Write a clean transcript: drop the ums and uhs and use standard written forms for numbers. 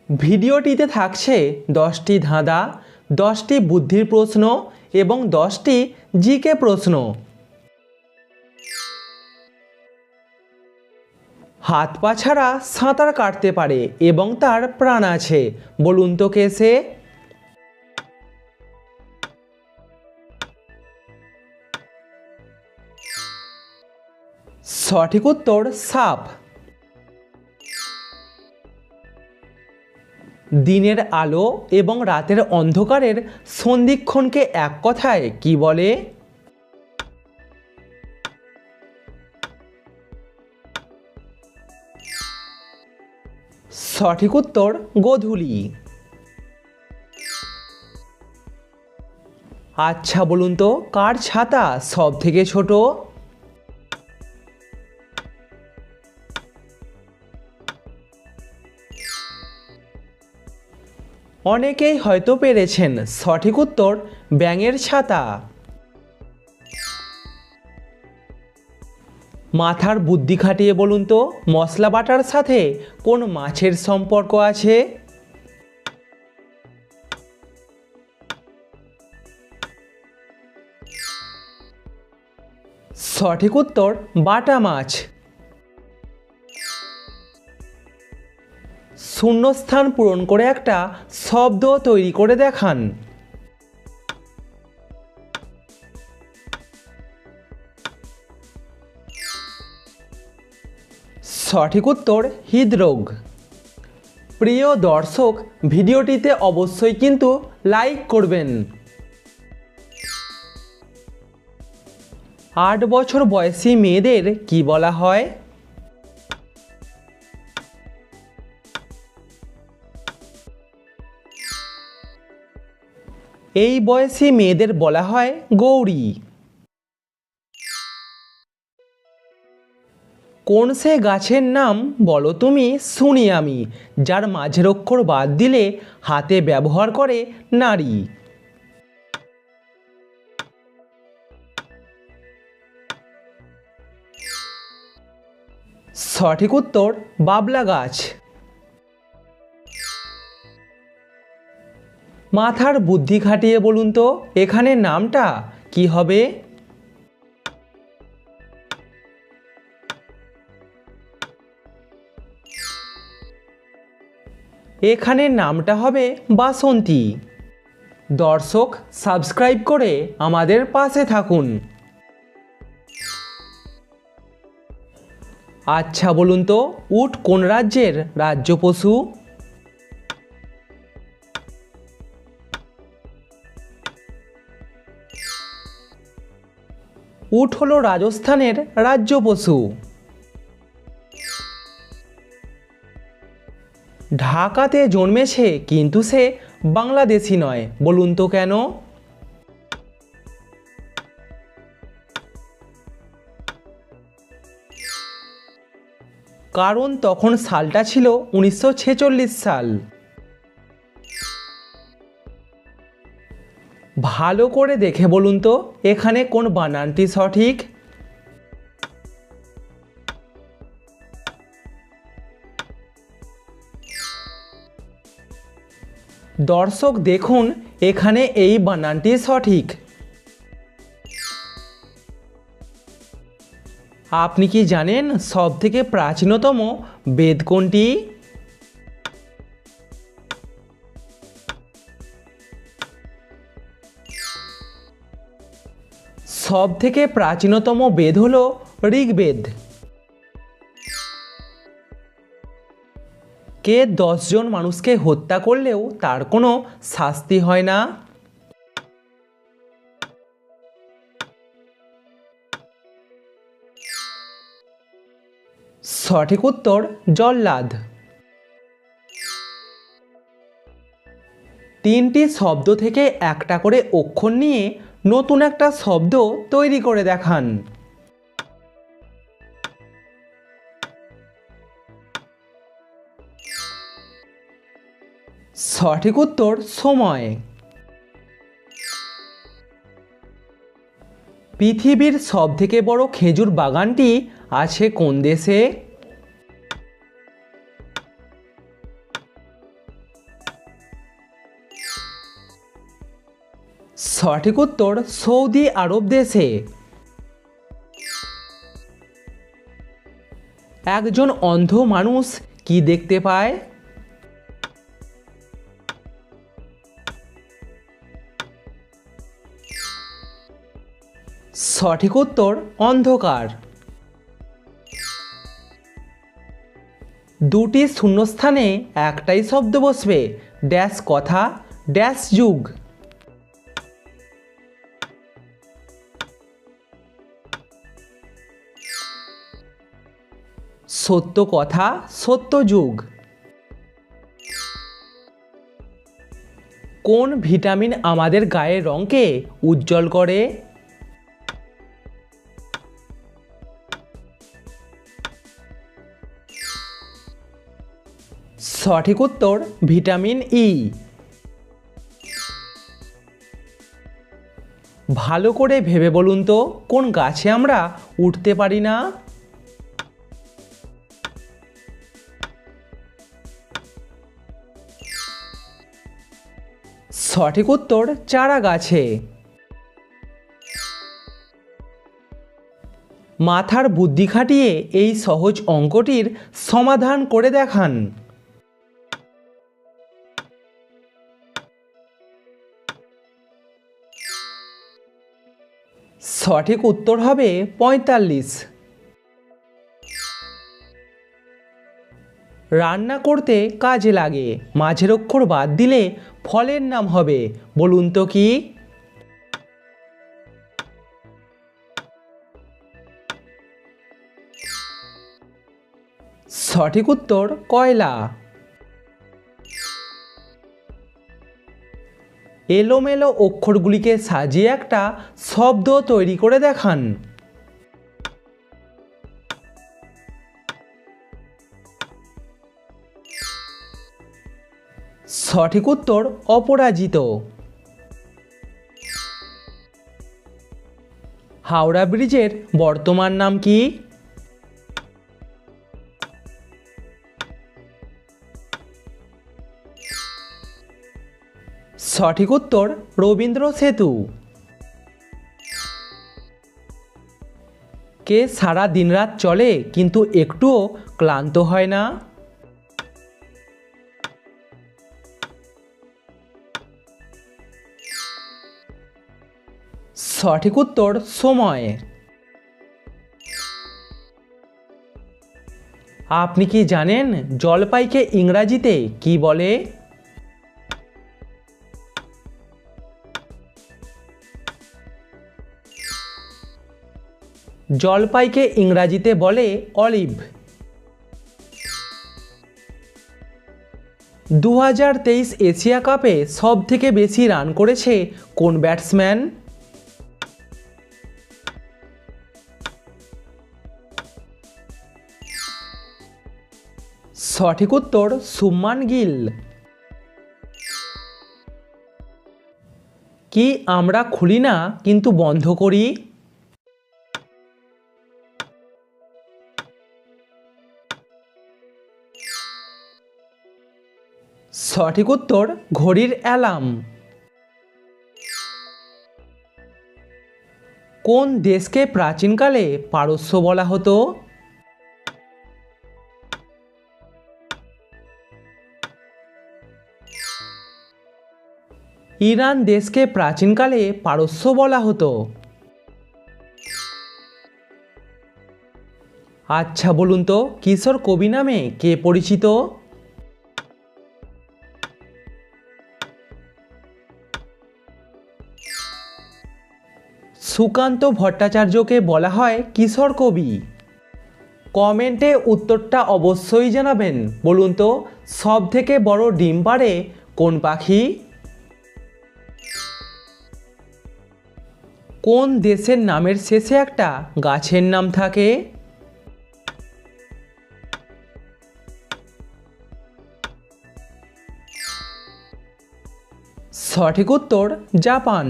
ভিডিওটিতে থাকছে 10টি ধাঁধা, 10টি বুদ্ধির প্রশ্ন এবং 10টি জিকে প্রশ্ন। হাত পা ছাড়া সাঁতার কাটতে পারে এবং তার প্রাণ আছে, বলুন তো কে সে? সঠিক উত্তর সাপ। দিনের আলো এবং রাতের অন্ধকারের সন্ধিক্ষণকে এক কথায় কি বলে? সঠিক উত্তর গোধূলি। আচ্ছা বলুন তো, কার ছাতা সব থেকে ছোট? অনেকেই হয়তো পেরেছেন, সঠিক উত্তর ব্যাঙের ছাতা। মাথার বুদ্ধি খাটিয়ে বলুন তো, মশলা বাটার সাথে কোন মাছের সম্পর্ক আছে? সঠিক উত্তর বাটা মাছ। শূন্যস্থান পূরণ করে একটা শব্দ তৈরি করে দেখান। সঠিক উত্তর হৃদরোগ। প্রিয় দর্শক, ভিডিওটিতে অবশ্যই কিন্তু লাইক করবেন। 8 বছর বয়সী মেয়েদের কি বলা হয়? এই বয়সী মেয়েদের বলা হয় গৌরী। কোন সে গাছের নাম বলো তুমি শুনি আমি, যার মাঝের অক্ষর বাদ দিলে হাতে ব্যবহার করে নারী? সঠিক উত্তর বাবলা গাছ। মাথার বুদ্ধি খাটিয়ে বলুন তো, এখানে নামটা কি হবে? এখানে নামটা হবে বাসন্তী। দর্শক, সাবস্ক্রাইব করে আমাদের পাশে থাকুন। আচ্ছা বলুন তো, উট কোন রাজ্যের রাজ্য পশু? উট হলো রাজস্থানের রাজ্য পশু। ঢাকাতে জন্মেছে কিন্তু সে বাংলাদেশি নয়, বলুন তো কেন? কারণ তখন সালটা ছিল 1946 সাল। ভালো করে দেখে বলুন তো, এখানে কোন বানানটি সঠিক? দর্শক দেখুন, এখানে এই বানানটি সঠিক। আপনি কি জানেন সবথেকে প্রাচীনতম বেদ কোনটি? সবথেকে প্রাচীনতম বেদ হলো ঋগ্বেদ। কে 10 জন মানুষকে হত্যা করলেও তার কোনো শাস্তি হয় না? সঠিক উত্তর জল্লাদ। 3টি শব্দ থেকে একটা করে অক্ষর নিয়ে নতুন একটা শব্দ তৈরি করে দেখান। সঠিক উত্তর সময়। পৃথিবীর সবথেকে বড় খেজুর বাগানটি আছে কোন দেশে? সঠিক উত্তর সৌদি আরব দেশে। একজন অন্ধ মানুষ কি দেখতে পায়? সঠিক উত্তর অন্ধকার। দুটি শূন্যস্থানে একটাই শব্দ বসবে, ড্যাশ কথা ড্যাশ যুগ। সত্য কথা সত্য যুগ। কোন ভিটামিন আমাদের গায়ের রঙকে উজ্জ্বল করে? সঠিক উত্তর ভিটামিন ই। ভালো করে ভেবে বলুন তো, কোন গাছে আমরা উঠতে পারি না? সঠিক উত্তর চারা গাছে। মাথার বুদ্ধি খাটিয়ে এই সহজ অঙ্কটির সমাধান করে দেখান। সঠিক উত্তর হবে 45। রান্না করতে কাজে লাগে, মাঝের অক্ষর বাদ দিলে ফলের নাম হবে, বলুন তো কি? সঠিক উত্তর কয়লা। এলোমেলো অক্ষরগুলিকে সাজিয়ে একটা শব্দ তৈরি করে দেখান। সঠিক উত্তর অপরাজিত। হাওড়া ব্রিজের বর্তমান নাম কি? সঠিক উত্তর রবীন্দ্র সেতু। কে সারা দিনরাত চলে কিন্তু একটুও ক্লান্ত হয় না? সঠিক উত্তর সময়। আপনি কি জানেন জলপাইকে ইংরাজিতে কি বলে? জলপাইকে ইংরাজিতে বলে অলিভ। 2023 এশিয়া কাপে সবথেকে বেশি রান করেছে কোন ব্যাটসম্যান? সঠিক উত্তর শুভমান গিল। কি আমরা খুলি না কিন্তু বন্ধ করি? সঠিক উত্তর ঘড়ির অ্যালার্ম। কোন দেশকে প্রাচীনকালে পারস্য বলা হতো? ইরান দেশকে প্রাচীনকালে পারস্য বলা হতো। আচ্ছা বলুন তো, কিশোর কবি নামে কে পরিচিত? সুকান্ত ভট্টাচার্যকে বলা হয় কিশোর কবি। কমেন্টে উত্তরটা অবশ্যই জানাবেন। বলুন তো, সব থেকে বড় ডিম পাড়ে কোন পাখি? কোন দেশের নামের শেষে একটা গাছের নাম থাকে? সঠিক উত্তর জাপান।